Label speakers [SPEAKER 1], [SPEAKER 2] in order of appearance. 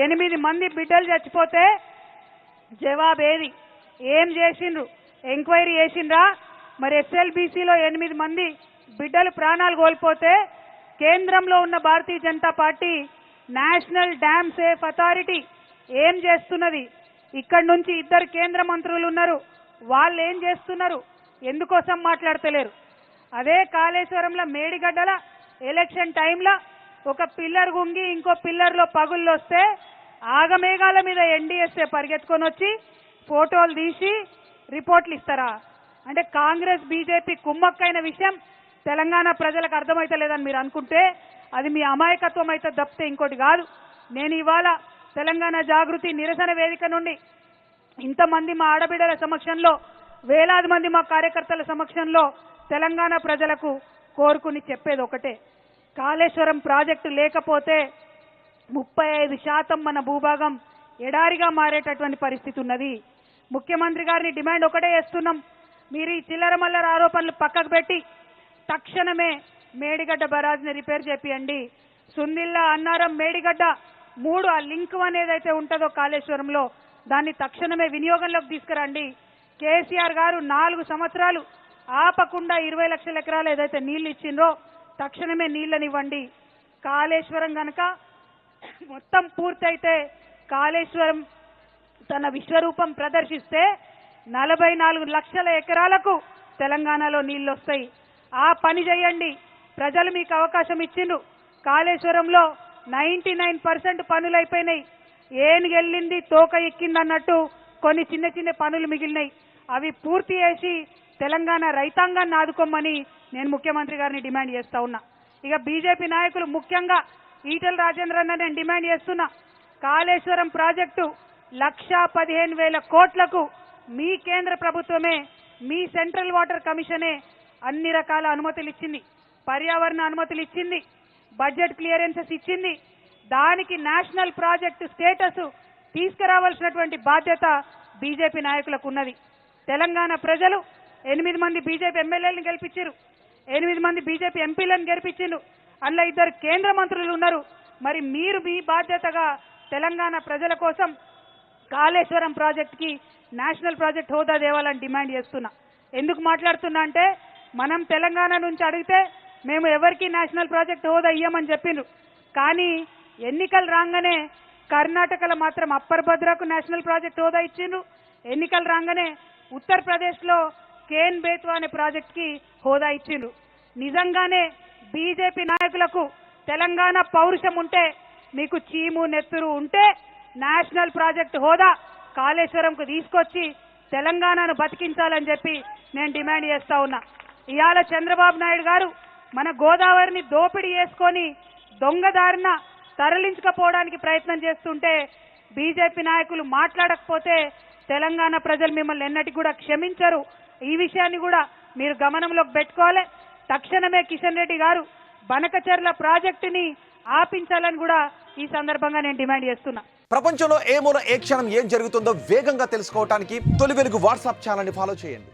[SPEAKER 1] 8 మంది బిడ్డలు చచ్చిపోతే జవాబు ఏది? ఏం చేసిండ్రు? ఎంక్వైరీ చేసిండ్రా? మరి ఎస్ఎల్బీసీలో 8 మంది బిడ్డలు ప్రాణాలు కోల్పోతే కేంద్రంలో ఉన్న Bharatiya Janata Party national dam safe authority ఏం చేస్తున్నది? ఇక్కడ నుంచి 2 కేంద్ర మంత్రులు ఉన్నారు, వాళ్ళు ఏం చేస్తున్నారు? ఎందుకోసం మాట్లాడతలేరు? అదే కాళేశ్వరంలో మేడిగడ్డల ఎలక్షన్ టైంలో ఒక పిల్లర్ గుంగి ఇంకో పిల్లర్లో పగుళ్ళు వస్తే ఆగమేఘాల మీద ఎన్డీఎస్ఏ పరిగెత్తుకొని వచ్చి ఫోటోలు తీసి రిపోర్ట్లు ఇస్తారా? అంటే కాంగ్రెస్ బీజేపీ కుమ్మక్కైన విషయం తెలంగాణ ప్రజలకు అర్థమైతలేదని మీరు అనుకుంటే అది మీ అమాయకత్వం అయితే తప్పితే ఇంకోటి కాదు. నేను ఇవాళ తెలంగాణ జాగృతి నిరసన వేదిక నుండి ఇంతమంది మా ఆడబిడ్డల సమక్షంలో, వేలాది మంది మా కార్యకర్తల సమక్షంలో తెలంగాణ ప్రజలకు కోరుకుని చెప్పేది ఒకటే, కాళేశ్వరం ప్రాజెక్టు లేకపోతే 35% మన భూభాగం ఎడారిగా మారేటటువంటి పరిస్థితి ఉన్నది. ముఖ్యమంత్రి గారిని డిమాండ్ ఒకటే చేస్తున్నాం, మీరు ఈ చిల్లర మల్లర ఆరోపణలు పక్కకు పెట్టి తక్షణమే మేడిగడ్డ బరాజ్ని రిపేర్ చేపియండి. సుందిల్లా, అన్నారం, మేడిగడ్డ 3 ఆ లింక్ అనేదైతే ఉంటుందో కాళేశ్వరంలో దాన్ని తక్షణమే వినియోగంలోకి తీసుకురండి. కేసీఆర్ గారు 4 సంవత్సరాలు ఆపకుండా 20 లక్షల ఎకరాలు ఏదైతే నీళ్లు ఇచ్చిండ్రో తక్షణమే నీళ్లనివ్వండి. కాళేశ్వరం గనక మొత్తం పూర్తయితే కాళేశ్వరం తన విశ్వరూపం ప్రదర్శిస్తే 44 లక్షల ఎకరాలకు తెలంగాణలో నీళ్లు వస్తాయి. ఆ పని చేయండి. ప్రజలు మీకు అవకాశం ఇచ్చిండ్రు. కాళేశ్వరంలో 99% పనులు అయిపోయినాయి. ఏనుగెళ్ళింది తోక ఎక్కింది అన్నట్టు కొన్ని చిన్న చిన్న పనులు మిగిలినాయి. అవి పూర్తి చేసి తెలంగాణ రైతాంగాన్ని ఆదుకోమని నేను ముఖ్యమంత్రి గారిని డిమాండ్ చేస్తా ఉన్నా. ఇక బీజేపీ నాయకులు ముఖ్యంగా ఈటెల రాజేంద్రన్న నేను డిమాండ్ చేస్తున్నా, కాళేశ్వరం ప్రాజెక్టు 1,15,000 కోట్లకు మీ కేంద్ర ప్రభుత్వమే, మీ సెంట్రల్ వాటర్ కమిషనే అన్ని రకాల అనుమతులు ఇచ్చింది, పర్యావరణ అనుమతులు ఇచ్చింది, బడ్జెట్ క్లియరెన్సెస్ ఇచ్చింది. దానికి నేషనల్ ప్రాజెక్టు స్టేటస్ తీసుకురావాల్సినటువంటి బాధ్యత బీజేపీ నాయకులకు ఉన్నది. తెలంగాణ ప్రజలు 8 మంది బీజేపీ ఎమ్మెల్యేలను గెలిపించారు, 8 మంది బీజేపీ ఎంపీలను గెలిపించారు, అందులో 2 కేంద్ర మంత్రులు ఉన్నారు. మరి మీరు మీ బాధ్యతగా తెలంగాణ ప్రజల కోసం కాళేశ్వరం ప్రాజెక్టుకి నేషనల్ ప్రాజెక్ట్ హోదా దేవాలని డిమాండ్ చేస్తున్నా. ఎందుకు మాట్లాడుతున్నా అంటే, మనం తెలంగాణ నుంచి అడిగితే మేము ఎవరికి నేషనల్ ప్రాజెక్ట్ హోదా ఇయ్యమని చెప్పిండ్రు. కానీ ఎన్నికలు రాగానే కర్ణాటకలో మాత్రం అప్పర్ భద్రకు నేషనల్ ప్రాజెక్ట్ హోదా ఇచ్చిండ్రు. ఎన్నికలు రాగానే ఉత్తరప్రదేశ్లో కేన్ బేత్వా అనే ప్రాజెక్ట్కి హోదా ఇచ్చిండ్రు. నిజంగానే బీజేపీ నాయకులకు తెలంగాణ పౌరుషం ఉంటే, మీకు చీము నెత్తురు ఉంటే నేషనల్ ప్రాజెక్ట్ హోదా కాళేశ్వరంకు తీసుకొచ్చి తెలంగాణను బతికించాలని చెప్పి నేను డిమాండ్ చేస్తా ఉన్నా. ఇవాళ చంద్రబాబు నాయుడు గారు మన గోదావరిని దోపిడీ చేసుకొని దొంగదారిన తరలించకపోవడానికి ప్రయత్నం చేస్తుంటే బీజేపీ నాయకులు మాట్లాడకపోతే తెలంగాణ ప్రజలు మిమ్మల్ని ఎన్నటికి కూడా క్షమించరు. ఈ విషయాన్ని కూడా మీరు గమనంలోకి పెట్టుకోవాలి. తక్షణమే కిషన్ రెడ్డి గారు బనకచెర్ల ప్రాజెక్టుని ఆపించాలని కూడా ఈ సందర్భంగా నేను డిమాండ్ చేస్తున్నా.
[SPEAKER 2] ప్రపంచంలో ఏ మూల ఏ క్షణం ఏం జరుగుతుందో వేగంగా తెలుసుకోవడానికి తొలి వెలుగు వాట్సాప్ ఛానల్ని ఫాలో చేయండి.